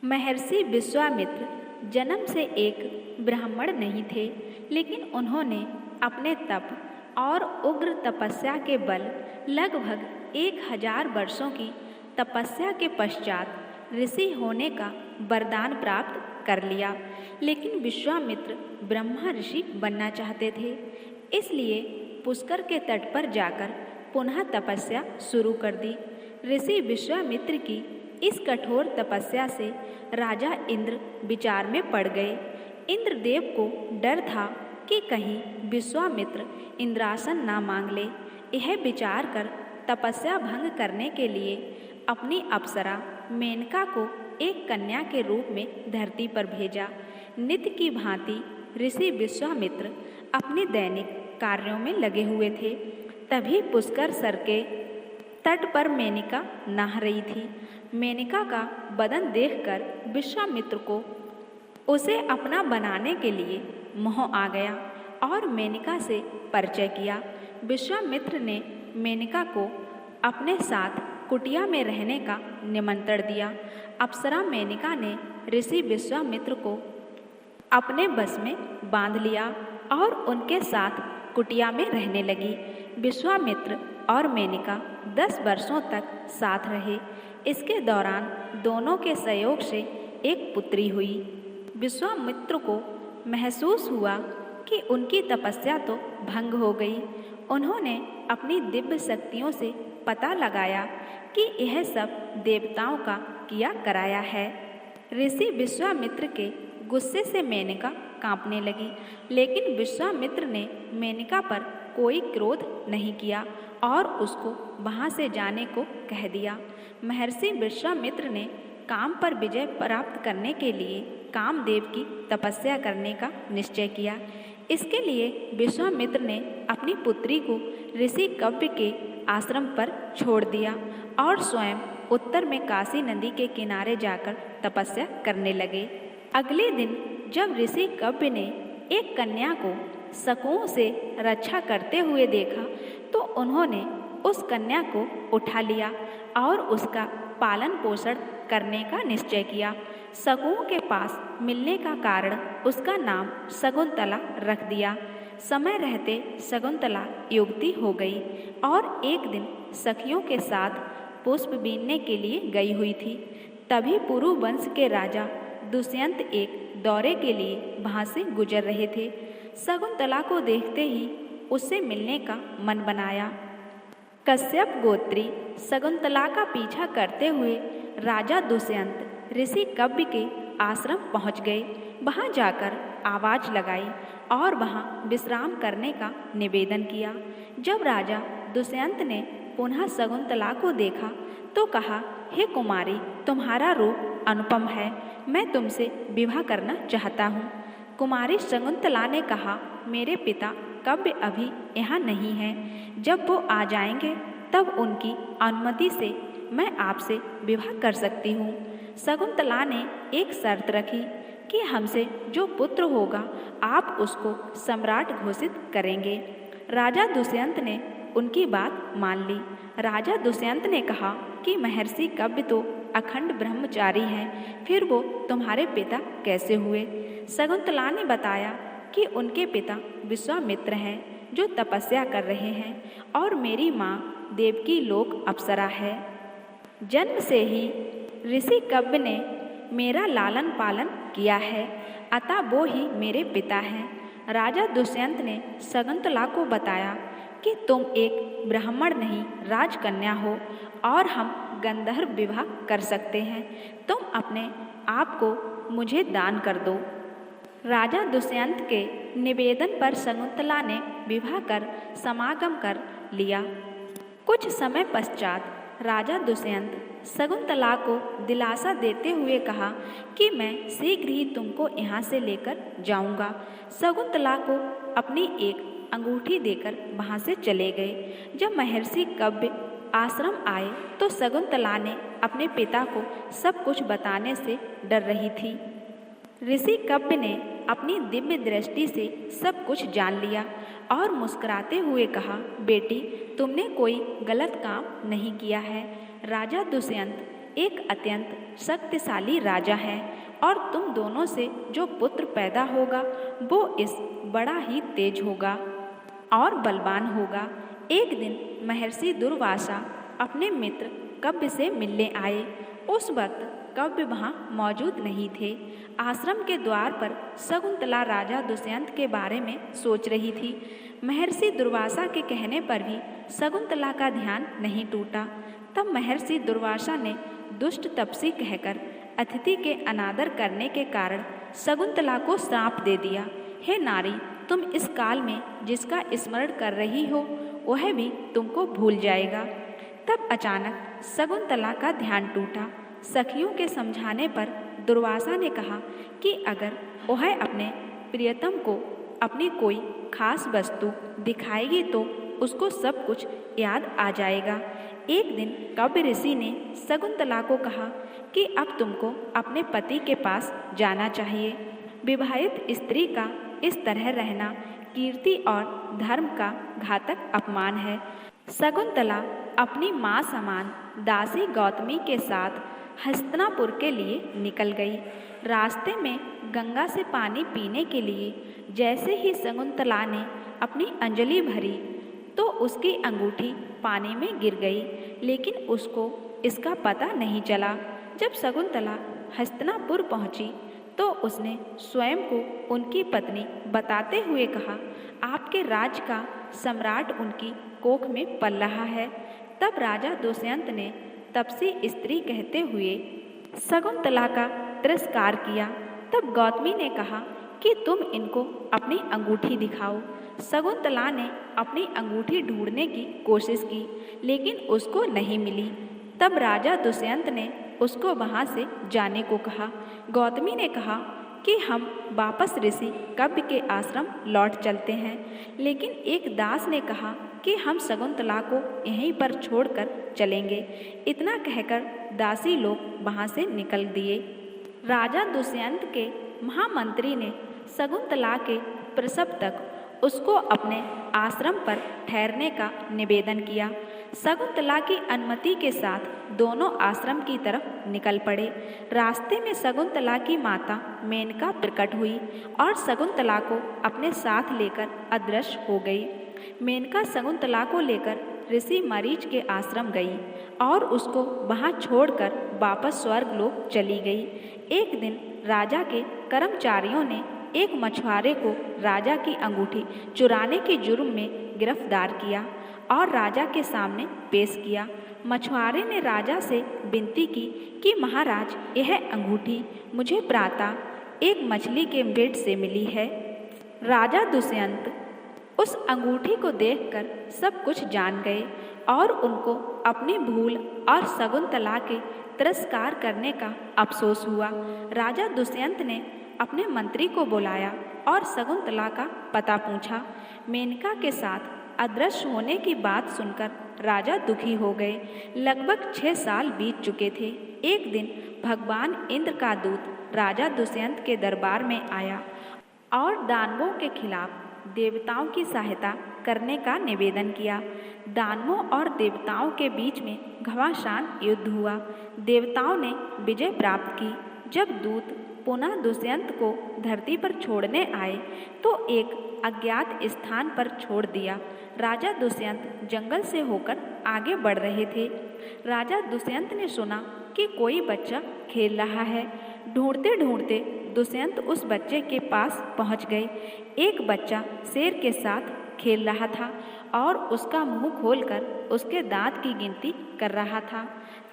महर्षि विश्वामित्र जन्म से एक ब्राह्मण नहीं थे, लेकिन उन्होंने अपने तप और उग्र तपस्या के बल लगभग 1000 वर्षों की तपस्या के पश्चात ऋषि होने का वरदान प्राप्त कर लिया। लेकिन विश्वामित्र ब्रह्मा ऋषि बनना चाहते थे, इसलिए पुष्कर के तट पर जाकर पुनः तपस्या शुरू कर दी। ऋषि विश्वामित्र की इस कठोर तपस्या से राजा इंद्र विचार में पड़ गए। इंद्रदेव को डर था कि कहीं विश्वामित्र इंद्रासन ना मांग ले। यह विचार कर तपस्या भंग करने के लिए अपनी अप्सरा मेनका को एक कन्या के रूप में धरती पर भेजा। नित्य की भांति ऋषि विश्वामित्र अपने दैनिक कार्यों में लगे हुए थे। तभी पुष्कर सर के तट पर मेनका नहा रही थी। मेनका का बदन देखकर विश्वामित्र को उसे अपना बनाने के लिए मोह आ गया और मेनका से परिचय किया। विश्वामित्र ने मेनका को अपने साथ कुटिया में रहने का निमंत्रण दिया। अप्सरा मेनका ने ऋषि विश्वामित्र को अपने बस में बांध लिया और उनके साथ कुटिया में रहने लगी। विश्वामित्र और मेनका 10 वर्षों तक साथ रहे। इसके दौरान दोनों के सहयोग से एक पुत्री हुई। विश्वामित्र को महसूस हुआ कि उनकी तपस्या तो भंग हो गई। उन्होंने अपनी दिव्य शक्तियों से पता लगाया कि यह सब देवताओं का किया कराया है। ऋषि विश्वामित्र के गुस्से से मेनका कांपने लगी, लेकिन विश्वामित्र ने मेनका पर कोई क्रोध नहीं किया और उसको वहाँ से जाने को कह दिया। महर्षि विश्वामित्र ने काम पर विजय प्राप्त करने के लिए कामदेव की तपस्या करने का निश्चय किया। इसके लिए विश्वामित्र ने अपनी पुत्री को ऋषि कव्य के आश्रम पर छोड़ दिया और स्वयं उत्तर में काशी नदी के किनारे जाकर तपस्या करने लगे। अगले दिन जब ऋषि कव्य ने एक कन्या को शकुओं से रक्षा करते हुए देखा तो उन्होंने उस कन्या को उठा लिया और उसका पालन पोषण करने का निश्चय किया। शकुओं के पास मिलने का कारण उसका नाम शकुंतला रख दिया। समय रहते शकुंतला युवती हो गई और एक दिन सखियों के साथ पुष्प बीनने के लिए गई हुई थी। तभी पुरु वंश के राजा दुष्यंत एक दौरे के लिए वहाँ से गुजर रहे थे। शकुंतला को देखते ही उससे मिलने का मन बनाया। कश्यप गोत्री शकुंतला का पीछा करते हुए राजा दुष्यंत ऋषि कव्य के आश्रम पहुँच गए। वहाँ जाकर आवाज़ लगाई और वहाँ विश्राम करने का निवेदन किया। जब राजा दुष्यंत ने पुनः शकुंतला को देखा तो कहा, हे कुमारी, तुम्हारा रूप अनुपम है, मैं तुमसे विवाह करना चाहता हूँ। कुमारी शकुंतला ने कहा, मेरे पिता कव्य अभी यहाँ नहीं हैं, जब वो आ जाएंगे तब उनकी अनुमति से मैं आपसे विवाह कर सकती हूँ। शकुंतला ने एक शर्त रखी कि हमसे जो पुत्र होगा आप उसको सम्राट घोषित करेंगे। राजा दुष्यंत ने उनकी बात मान ली। राजा दुष्यंत ने कहा कि महर्षि कव्य तो अखंड ब्रह्मचारी हैं, फिर वो तुम्हारे पिता कैसे हुए? शकुंतला ने बताया कि उनके पिता विश्वामित्र हैं जो तपस्या कर रहे हैं और मेरी माँ देवकी लोक अप्सरा है। जन्म से ही ऋषि कव्य ने मेरा लालन पालन किया है, अतः वो ही मेरे पिता हैं। राजा दुष्यंत ने शकुंतला को बताया कि तुम एक ब्राह्मण नहीं राजकन्या हो और हम गंधर्व विवाह कर सकते हैं। तुम अपने आप को मुझे दान कर दो। राजा दुष्यंत के निवेदन पर शकुंतला ने विवाह कर समागम कर लिया। कुछ समय पश्चात राजा दुष्यंत शकुंतला को दिलासा देते हुए कहा कि मैं शीघ्र ही तुमको यहाँ से लेकर जाऊँगा। शकुंतला को अपनी एक अंगूठी देकर वहाँ से चले गए। जब महर्षि कव्य आश्रम आए तो शकुंतला ने अपने पिता को सब कुछ बताने से डर रही थी। ऋषि कव्य ने अपनी दिव्य दृष्टि से सब कुछ जान लिया और मुस्कुराते हुए कहा, बेटी, तुमने कोई गलत काम नहीं किया है। राजा दुष्यंत एक अत्यंत शक्तिशाली राजा है और तुम दोनों से जो पुत्र पैदा होगा वो इस बड़ा ही तेज होगा और बलवान होगा। एक दिन महर्षि दुर्वासा अपने मित्र कव्य से मिलने आए। उस वक्त कव्य वहाँ मौजूद नहीं थे। आश्रम के द्वार पर शकुंतला राजा दुष्यंत के बारे में सोच रही थी। महर्षि दुर्वासा के कहने पर भी शकुंतला का ध्यान नहीं टूटा। तब महर्षि दुर्वासा ने दुष्ट तपसी कहकर अतिथि के अनादर करने के कारण शकुंतला को श्राप दे दिया। हे नारी, तुम इस काल में जिसका स्मरण कर रही हो वह भी तुमको भूल जाएगा। तब अचानक शकुंतला का ध्यान टूटा। सखियों के समझाने पर दुर्वासा ने कहा कि अगर वह अपने प्रियतम को अपनी कोई खास वस्तु दिखाएगी तो उसको सब कुछ याद आ जाएगा। एक दिन कव्य ऋषि ने शकुंतला को कहा कि अब तुमको अपने पति के पास जाना चाहिए। विवाहित स्त्री का इस तरह रहना कीर्ति और धर्म का घातक अपमान है। शकुंतला अपनी माँ समान दासी गौतमी के साथ हस्तिनापुर के लिए निकल गई। रास्ते में गंगा से पानी पीने के लिए जैसे ही शकुंतला ने अपनी अंजलि भरी तो उसकी अंगूठी पानी में गिर गई, लेकिन उसको इसका पता नहीं चला। जब शकुंतला हस्तिनापुर पहुंची तो उसने स्वयं को उनकी पत्नी बताते हुए कहा, आपके राज्य का सम्राट उनकी कोख में पल रहा है। तब राजा दुष्यंत ने तपसी स्त्री कहते हुए शकुंतला का तिरस्कार किया। तब गौतमी ने कहा कि तुम इनको अपनी अंगूठी दिखाओ। शकुंतला ने अपनी अंगूठी ढूंढने की कोशिश की, लेकिन उसको नहीं मिली। तब राजा दुष्यंत ने उसको वहाँ से जाने को कहा। गौतमी ने कहा कि हम वापस ऋषि कव्य के आश्रम लौट चलते हैं, लेकिन एक दास ने कहा कि हम शकुंतला को यहीं पर छोड़कर चलेंगे। इतना कहकर दासी लोग वहाँ से निकल दिए। राजा दुष्यंत के महामंत्री ने शकुंतला के प्रसव तक उसको अपने आश्रम पर ठहरने का निवेदन किया। शकुंतला की अनुमति के साथ दोनों आश्रम की तरफ निकल पड़े। रास्ते में शकुंतला की माता मेनका प्रकट हुई और शकुंतला को अपने साथ लेकर अदृश्य हो गई। मेनका शकुंतला को लेकर ऋषि मरीच के आश्रम गई और उसको वहां छोड़कर वापस स्वर्गलोक चली गई। एक दिन राजा के कर्मचारियों ने एक मछुआरे को राजा की अंगूठी चुराने के जुर्म में गिरफ्तार किया और राजा के सामने पेश किया। मछुआरे ने राजा से विनती की कि महाराज, यह अंगूठी मुझे प्रातः एक मछली के पेट से मिली है। राजा दुष्यंत उस अंगूठी को देखकर सब कुछ जान गए और उनको अपनी भूल और शकुंतला के तिरस्कार करने का अफसोस हुआ। राजा दुष्यंत ने अपने मंत्री को बुलाया और शकुंतला का पता पूछा। मेनका के साथ अदृश्य होने की बात सुनकर राजा दुखी हो गए। लगभग 6 साल बीत चुके थे। एक दिन भगवान इंद्र का दूत राजा दुष्यंत के दरबार में आया और दानवों के खिलाफ देवताओं की सहायता करने का निवेदन किया। दानवों और देवताओं के बीच में घमासान युद्ध हुआ। देवताओं ने विजय प्राप्त की। जब दूत पुनः दुष्यंत को धरती पर छोड़ने आए तो एक अज्ञात स्थान पर छोड़ दिया। राजा दुष्यंत जंगल से होकर आगे बढ़ रहे थे। राजा दुष्यंत ने सुना कि कोई बच्चा खेल रहा है। ढूंढते ढूंढते दुष्यंत उस बच्चे के पास पहुंच गए। एक बच्चा शेर के साथ खेल रहा था और उसका मुंह खोलकर उसके दांत की गिनती कर रहा था।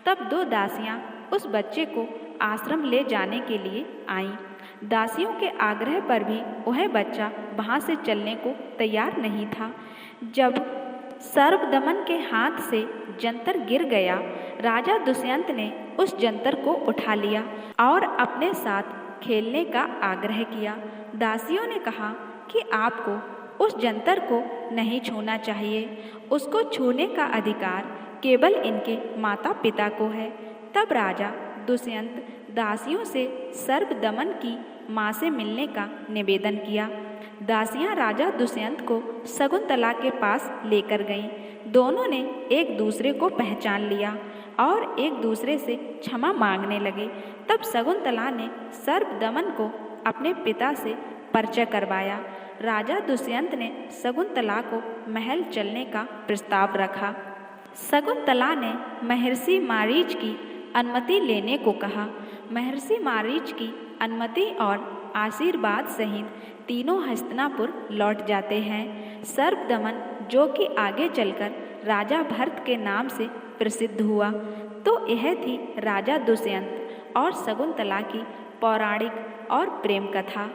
तब 2 दासियां उस बच्चे को आश्रम ले जाने के लिए आईं। दासियों के आग्रह पर भी वह बच्चा वहां से चलने को तैयार नहीं था। जब सर्वदमन के हाथ से जंतर गिर गया, राजा दुष्यंत ने उस जंतर को उठा लिया और अपने साथ खेलने का आग्रह किया। दासियों ने कहा कि आपको उस जंतर को नहीं छूना चाहिए, उसको छूने का अधिकार केवल इनके माता पिता को है। तब राजा दुष्यंत दासियों से सर्वदमन की माँ से मिलने का निवेदन किया। दासियां राजा दुष्यंत को शकुंतला के पास लेकर गईं। दोनों ने एक दूसरे को पहचान लिया और एक दूसरे से क्षमा मांगने लगे। तब शकुंतला ने सर्पदमन को अपने पिता से परिचय करवाया। राजा दुष्यंत ने शकुंतला को महल चलने का प्रस्ताव रखा। शकुंतला ने महर्षि मारीच की अनुमति लेने को कहा। महर्षि मारीच की अनुमति और आशीर्वाद सहित तीनों हस्तिनापुर लौट जाते हैं। सर्पदमन जो कि आगे चलकर राजा भरत के नाम से प्रसिद्ध हुआ। तो यह थी राजा दुष्यंत और शकुंतला की पौराणिक और प्रेम कथा।